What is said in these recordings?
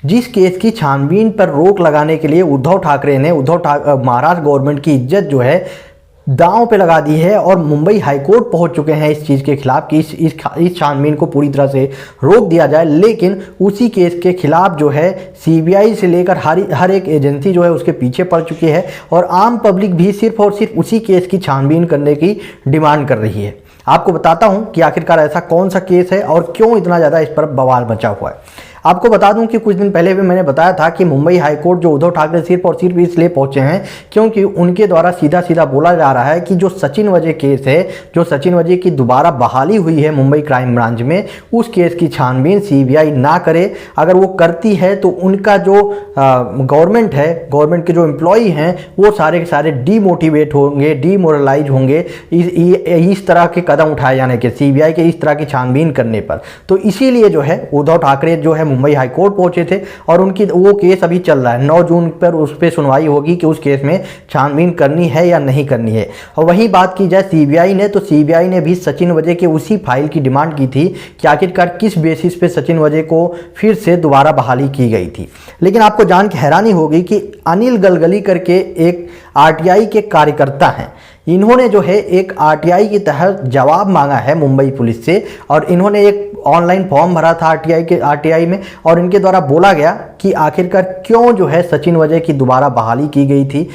जिस केस की छानबीन पर रोक लगाने के लिए उद्धव ठाकरे ने महाराष्ट्र गवर्नमेंट की इज्जत जो है दांव पे लगा दी है और मुंबई हाईकोर्ट पहुंच चुके हैं इस चीज़ के खिलाफ कि इस छानबीन को पूरी तरह से रोक दिया जाए। लेकिन उसी केस के खिलाफ जो है सीबीआई से लेकर हर एक एजेंसी जो है उसके पीछे पड़ चुकी है और आम पब्लिक भी सिर्फ और सिर्फ उसी केस की छानबीन करने की डिमांड कर रही है। आपको बताता हूं कि आखिरकार ऐसा कौन सा केस है और क्यों इतना ज़्यादा इस पर बवाल मचा हुआ है। आपको बता दूं कि कुछ दिन पहले भी मैंने बताया था कि मुंबई हाईकोर्ट जो उद्धव ठाकरे सिर्फ और सिर्फ इसलिए पहुंचे हैं क्योंकि उनके द्वारा सीधा सीधा बोला जा रहा है कि जो सचिन वजह केस है, जो सचिन वजह की दोबारा बहाली हुई है मुंबई क्राइम ब्रांच में, उस केस की छानबीन सीबीआई ना करे। अगर वो करती है तो उनका जो गवर्नमेंट है, गवर्नमेंट के जो एम्प्लॉई हैं वो सारे के सारे डीमोटिवेट होंगे, डीमोरलाइज होंगे इस तरह के कदम उठाए जाने के, सीबीआई के इस तरह की छानबीन करने पर। तो इसीलिए जो है उद्धव ठाकरे जो है मुंबई हाईकोर्ट पहुंचे थे और उनकी वो केस अभी चल रहा है। 9 जून पर उस पर सुनवाई होगी कि उस केस में छानबीन करनी है या नहीं करनी है। और वही बात की जाए सीबीआई ने, तो सीबीआई ने भी सचिन वजह के उसी फाइल की डिमांड की थी कि आखिरकार किस बेसिस पे सचिन वजह को फिर से दोबारा बहाली की गई थी। लेकिन आपको जान के हैरानी होगी कि अनिल गलगली करके एक आरटीआई के कार्यकर्ता हैं, इन्होंने जो है एक आरटीआई के तहत जवाब मांगा है मुंबई पुलिस से और इन्होंने एक ऑनलाइन फॉर्म भरा था आरटीआई में और इनके द्वारा बोला गया कि आखिरकार क्यों जो है सचिन वजह की दोबारा बहाली की गई थी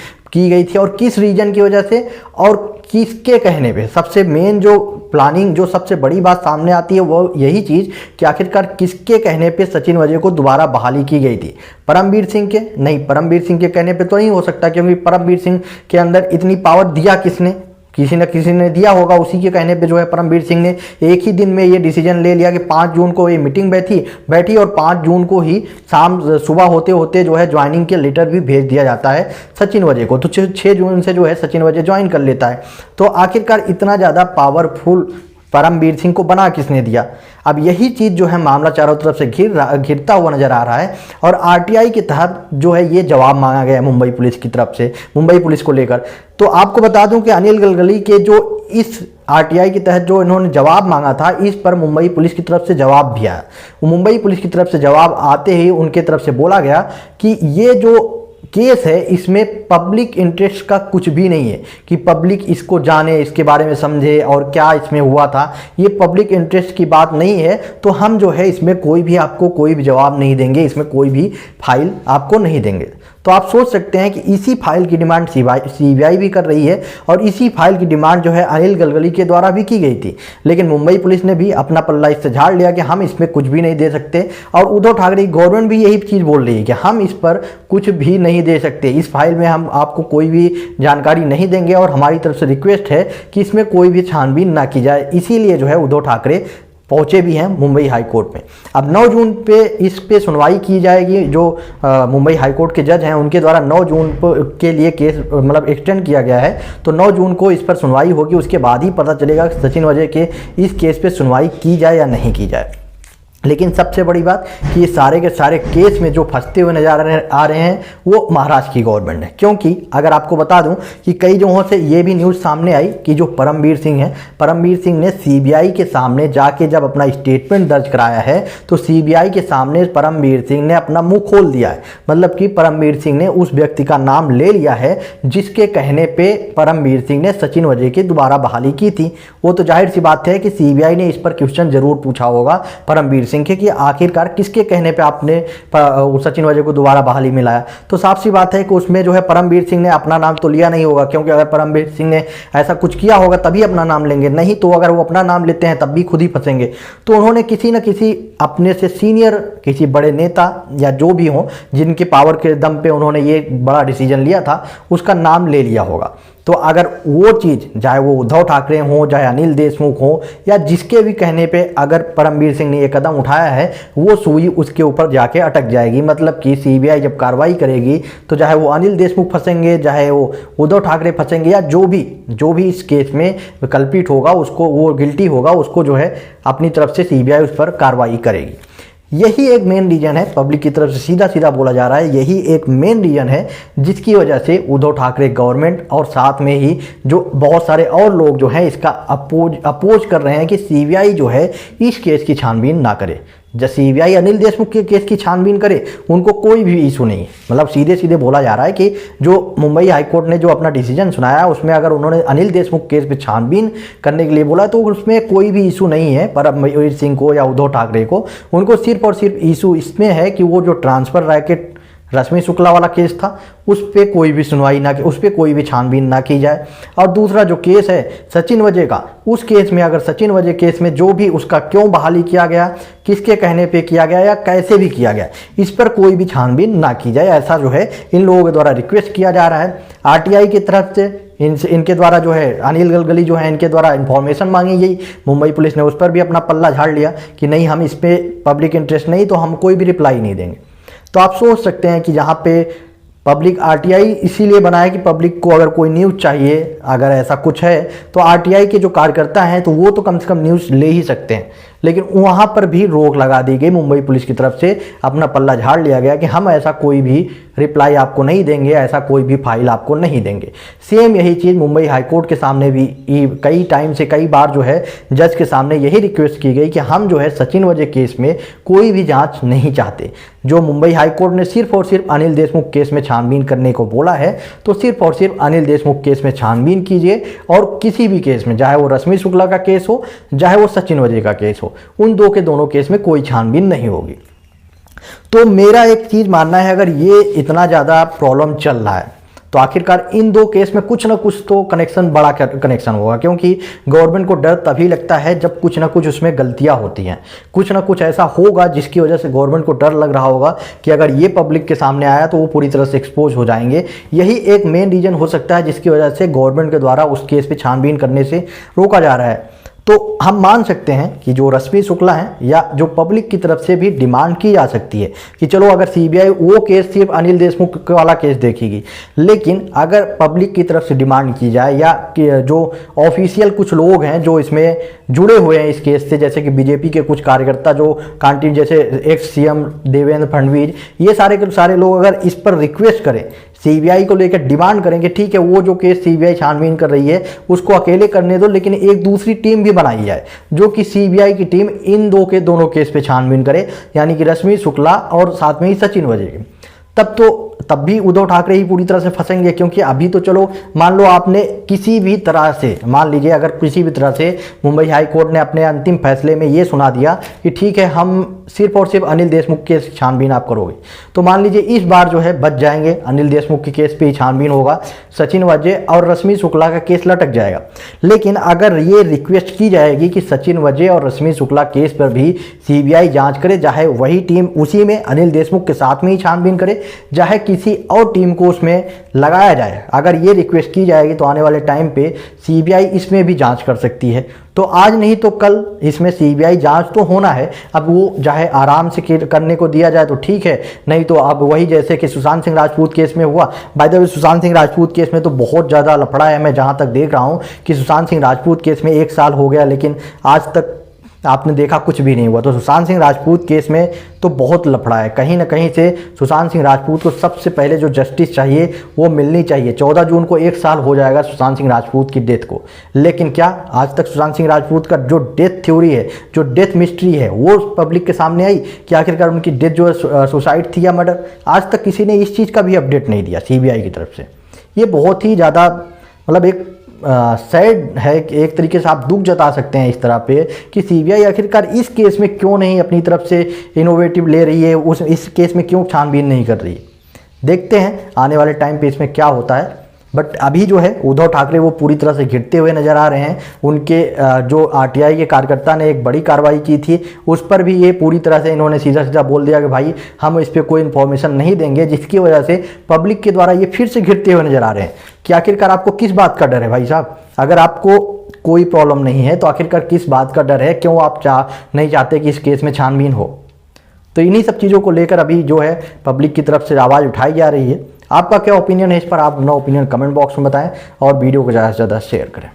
और किस रीजन की वजह से और किसके कहने पे। सबसे मेन जो प्लानिंग, जो सबसे बड़ी बात सामने आती है वो यही चीज़ कि आखिरकार किसके कहने पे सचिन वजह को दोबारा बहाली की गई थी। परमवीर सिंह के? नहीं, परमवीर सिंह के कहने पे तो नहीं हो सकता क्योंकि परमवीर सिंह के अंदर इतनी पावर दिया किसने? किसी न किसी ने दिया होगा। उसी के कहने पे जो है परमवीर सिंह ने एक ही दिन में ये डिसीजन ले लिया कि 5 जून को ये मीटिंग बैठी और 5 जून को ही सुबह होते होते जो है ज्वाइनिंग के लेटर भी भेज दिया जाता है सचिन वजह को। तो 6 जून से जो है सचिन वजह ज्वाइन कर लेता है। तो आखिरकार इतना ज़्यादा पावरफुल परमवीर सिंह को बना किसने दिया? अब यही चीज़ जो है मामला चारों तरफ से घिरता हुआ नजर आ रहा है और आरटीआई के तहत जो है ये जवाब मांगा गया है मुंबई पुलिस की तरफ से, मुंबई पुलिस को लेकर। तो आपको बता दूं कि अनिल गलगली के जो इस आरटीआई के तहत जो इन्होंने जवाब मांगा था, इस पर मुंबई पुलिस की तरफ से जवाब भी आया। मुंबई पुलिस की तरफ से जवाब आते ही उनके तरफ से बोला गया कि ये जो केस है इसमें पब्लिक इंटरेस्ट का कुछ भी नहीं है कि पब्लिक इसको जाने, इसके बारे में समझे और क्या इसमें हुआ था। ये पब्लिक इंटरेस्ट की बात नहीं है। तो हम जो है इसमें आपको कोई भी जवाब नहीं देंगे, इसमें कोई भी फाइल आपको नहीं देंगे। तो आप सोच सकते हैं कि इसी फाइल की डिमांड सीबीआई भी कर रही है और इसी फाइल की डिमांड जो है अनिल गलगली के द्वारा भी की गई थी। लेकिन मुंबई पुलिस ने भी अपना पल्ला इससे झाड़ लिया कि हम इसमें कुछ भी नहीं दे सकते और उद्धव ठाकरे की गवर्नमेंट भी यही चीज़ बोल रही है कि हम इस पर कुछ भी नहीं दे सकते, इस फाइल में हम आपको कोई भी जानकारी नहीं देंगे और हमारी तरफ से रिक्वेस्ट है कि इसमें कोई भी छानबीन ना की जाए। इसीलिए जो है उद्धव ठाकरे पहुंचे भी हैं मुंबई हाईकोर्ट में। अब 9 जून पे इस पे सुनवाई की जाएगी। जो मुंबई हाईकोर्ट के जज हैं उनके द्वारा 9 जून के लिए केस मतलब एक्सटेंड किया गया है। तो 9 जून को इस पर सुनवाई होगी, उसके बाद ही पता चलेगा कि सचिन वजह के इस केस पे सुनवाई की जाए या नहीं की जाए। लेकिन सबसे बड़ी बात कि ये सारे के सारे केस में जो फंसते हुए नजर आ रहे हैं वो महाराष्ट्र की गवर्नमेंट है। क्योंकि अगर आपको बता दूं कि कई जगहों से ये भी न्यूज़ सामने आई कि जो परमवीर सिंह है, परमवीर सिंह ने सीबीआई के सामने जाके जब अपना स्टेटमेंट दर्ज कराया है तो सीबीआई के सामने परमवीर सिंह ने अपना मुंह खोल दिया है। मतलब कि परमवीर सिंह ने उस व्यक्ति का नाम ले लिया है जिसके कहने पे परमवीर सिंह ने सचिन वजह की दोबारा बहाली की थी। वो तो जाहिर सी बात है कि सीबीआई ने इस पर क्वेश्चन जरूर पूछा होगा परमवीर सिंह के कि आखिरकार किसके कहने पे आपने सचिन वजह को दोबारा बहाली में लाया। तो साफ सी बात है कि उसमें जो है परमवीर सिंह ने अपना नाम तो लिया नहीं होगा, क्योंकि अगर परमवीर सिंह ने ऐसा कुछ किया होगा तभी अपना नाम लेंगे, नहीं तो अगर वो अपना नाम लेते हैं तब भी खुद ही फंसेंगे। तो उन्होंने किसी न किसी अपने से सीनियर किसी बड़े नेता या जो भी हो जिनके पावर के दम पे उन्होंने ये बड़ा डिसीजन लिया था उसका नाम ले लिया होगा। तो अगर वो चीज़ चाहे वो उद्धव ठाकरे हो, चाहे अनिल देशमुख हो या जिसके भी कहने पे अगर परमवीर सिंह ने ये कदम उठाया है वो सुई उसके ऊपर जाके अटक जाएगी। मतलब कि सीबीआई जब कार्रवाई करेगी तो चाहे वो अनिल देशमुख फंसेंगे, चाहे वो उद्धव ठाकरे फंसेंगे या जो भी इस केस में कल्पित होगा उसको, वो गिल्टी होगा, उसको जो है अपनी तरफ से सीबीआई उस पर कार्रवाई करेगी। यही एक मेन रीज़न है, पब्लिक की तरफ से सीधा सीधा बोला जा रहा है, यही एक मेन रीज़न है जिसकी वजह से उद्धव ठाकरे गवर्नमेंट और साथ में ही जो बहुत सारे और लोग जो हैं इसका अपोज कर रहे हैं कि सीबीआई जो है इस केस की छानबीन ना करे। जब सीबीआई अनिल देशमुख के केस की छानबीन करे उनको कोई भी इशू नहीं है। मतलब सीधे सीधे बोला जा रहा है कि जो मुंबई हाईकोर्ट ने जो अपना डिसीजन सुनाया उसमें अगर उन्होंने अनिल देशमुख केस पे छानबीन करने के लिए बोला तो उसमें कोई भी इशू नहीं है परमवीर सिंह को या उद्धव ठाकरे को। उनको सिर्फ और सिर्फ इशू इसमें है कि वो जो ट्रांसफर रैकेट रश्मि शुक्ला वाला केस था उस पर कोई भी सुनवाई ना, उस पर कोई भी छानबीन ना की जाए। और दूसरा जो केस है सचिन वजय का, उस केस में अगर सचिन वजय केस में जो भी उसका क्यों बहाली किया गया, किसके कहने पे किया गया या कैसे भी किया गया, इस पर कोई भी छानबीन ना की जाए, ऐसा जो है इन लोगों के द्वारा रिक्वेस्ट किया जा रहा है। आरटीआई की तरफ से इनके द्वारा जो है अनिल गलगली जो है इनके द्वारा इन्फॉर्मेशन मांगी गई, मुंबई पुलिस ने उस पर भी अपना पल्ला झाड़ लिया कि नहीं हम इस पर पब्लिक इंटरेस्ट नहीं तो हम कोई भी रिप्लाई नहीं देंगे। तो आप सोच सकते हैं कि जहाँ पे पब्लिक आरटीआई इसीलिए बना है कि पब्लिक को अगर कोई न्यूज़ चाहिए, अगर ऐसा कुछ है तो आरटीआई के जो कार्यकर्ता हैं तो वो तो कम से कम न्यूज़ ले ही सकते हैं, लेकिन वहाँ पर भी रोक लगा दी गई। मुंबई पुलिस की तरफ से अपना पल्ला झाड़ लिया गया कि हम ऐसा कोई भी रिप्लाई आपको नहीं देंगे, ऐसा कोई भी फाइल आपको नहीं देंगे। सेम यही चीज़ मुंबई हाईकोर्ट के सामने भी कई टाइम से कई बार जो है जज के सामने यही रिक्वेस्ट की गई कि हम जो है सचिन वजय केस में कोई भी जांच नहीं चाहते। जो मुंबई हाईकोर्ट ने सिर्फ और सिर्फ अनिल देशमुख केस में छानबीन करने को बोला है तो सिर्फ और सिर्फ अनिल देशमुख केस में छानबीन कीजिए, और किसी भी केस में, चाहे वो रश्मि शुक्ला का केस हो चाहे वो सचिन वजय का केस हो, उन दो के दोनों केस में कोई छानबीन नहीं होगी। तो मेरा एक चीज़ मानना है, अगर ये इतना ज़्यादा प्रॉब्लम चल रहा है तो आखिरकार इन दो केस में कुछ ना कुछ तो कनेक्शन, बड़ा कनेक्शन होगा, क्योंकि गवर्नमेंट को डर तभी लगता है जब कुछ ना कुछ उसमें गलतियां होती हैं। कुछ ना कुछ ऐसा होगा जिसकी वजह से गवर्नमेंट को डर लग रहा होगा कि अगर ये पब्लिक के सामने आया तो वो पूरी तरह से एक्सपोज हो जाएंगे। यही एक मेन रीज़न हो सकता है जिसकी वजह से गवर्नमेंट के द्वारा उस केस पर छानबीन करने से रोका जा रहा है। तो हम मान सकते हैं कि जो रश्मि शुक्ला हैं या जो पब्लिक की तरफ से भी डिमांड की जा सकती है कि चलो अगर सीबीआई वो केस सिर्फ अनिल देशमुख वाला केस देखेगी, लेकिन अगर पब्लिक की तरफ से डिमांड की जाए या जो ऑफिशियल कुछ लोग हैं जो इसमें जुड़े हुए हैं इस केस से, जैसे कि बीजेपी के कुछ कार्यकर्ता जो कांटी, जैसे एक्स सीएम देवेंद्र फडणवीस, ये सारे के सारे लोग अगर इस पर रिक्वेस्ट करें, सीबीआई को लेकर डिमांड करेंगे, ठीक है वो जो केस सीबीआई छानबीन कर रही है उसको अकेले करने दो, लेकिन एक दूसरी टीम भी बनाई जाए जो कि सीबीआई की टीम इन दो के दोनों केस पे छानबीन करे, यानी कि रश्मि शुक्ला और साथ में ही सचिन वजय की, तब भी उद्धव ठाकरे ही पूरी तरह से फंसेंगे। क्योंकि अभी तो चलो मान लो आपने किसी भी तरह से, मान लीजिए अगर किसी भी तरह से मुंबई हाई कोर्ट ने अपने अंतिम फैसले में ये सुना दिया कि ठीक है हम सिर्फ और सिर्फ अनिल देशमुख के छानबीन आप करोगे, तो मान लीजिए इस बार जो है बच जाएंगे, अनिल देशमुख के केस पे ही छानबीन होगा, सचिन वजय और रश्मि शुक्ला का केस लटक जाएगा। लेकिन अगर ये रिक्वेस्ट की जाएगी कि सचिन वजय और रश्मि शुक्ला केस पर भी सीबीआई जांच करे, चाहे वही टीम उसी में अनिल देशमुख के साथ में ही छानबीन करे, चाहे किसी और टीम को उसमें लगाया जाए, अगर ये रिक्वेस्ट की जाएगी तो आने वाले टाइम पे सीबीआई इसमें भी जांच कर सकती है। तो आज नहीं तो कल इसमें सीबीआई जांच तो होना है। अब वो चाहे आराम से करने को दिया जाए तो ठीक है, नहीं तो अब वही जैसे कि सुशांत सिंह राजपूत केस में हुआ। By the way Sushant Singh Rajput case में तो बहुत ज़्यादा लफड़ा है। मैं जहाँ तक देख रहा हूँ कि सुशांत सिंह राजपूत केस में 1 साल हो गया, लेकिन आज तक आपने देखा कुछ भी नहीं हुआ। तो सुशांत सिंह राजपूत केस में तो बहुत लफड़ा है। कहीं ना कहीं से सुशांत सिंह राजपूत को सबसे पहले जो जस्टिस चाहिए वो मिलनी चाहिए। 14 जून को 1 साल हो जाएगा सुशांत सिंह राजपूत की डेथ को, लेकिन क्या आज तक सुशांत सिंह राजपूत का जो डेथ थ्योरी है, जो डेथ मिस्ट्री है, वो पब्लिक के सामने आई कि आखिरकार उनकी डेथ जो है सुसाइड थी या मर्डर? आज तक किसी ने इस चीज़ का भी अपडेट नहीं दिया सीबीआई की तरफ से। ये बहुत ही ज़्यादा मतलब एक सैड है कि एक तरीके से आप दुख जता सकते हैं इस तरह पे कि सीबीआई आखिरकार इस केस में क्यों नहीं अपनी तरफ से इनोवेटिव ले रही है, इस केस में क्यों छानबीन नहीं कर रही है। देखते हैं आने वाले टाइम पे इसमें क्या होता है। बट अभी जो है उद्धव ठाकरे वो पूरी तरह से घिरते हुए नजर आ रहे हैं। उनके जो आरटीआई के कार्यकर्ता ने एक बड़ी कार्रवाई की थी उस पर भी ये पूरी तरह से इन्होंने सीधा सीधा बोल दिया कि भाई हम इस पर कोई इन्फॉर्मेशन नहीं देंगे, जिसकी वजह से पब्लिक के द्वारा ये फिर से घिरते हुए नजर आ रहे हैं कि आखिरकार आपको किस बात का डर है भाई साहब? अगर आपको कोई प्रॉब्लम नहीं है तो आखिरकार किस बात का डर है? क्यों आप नहीं चाहते कि इस केस में छानबीन हो? तो इन्हीं सब चीज़ों को लेकर अभी जो है पब्लिक की तरफ से आवाज़ उठाई जा रही है। आपका क्या ओपिनियन है इस पर? आप अपना ओपिनियन कमेंट बॉक्स में बताएं और वीडियो को ज़्यादा से ज़्यादा शेयर करें।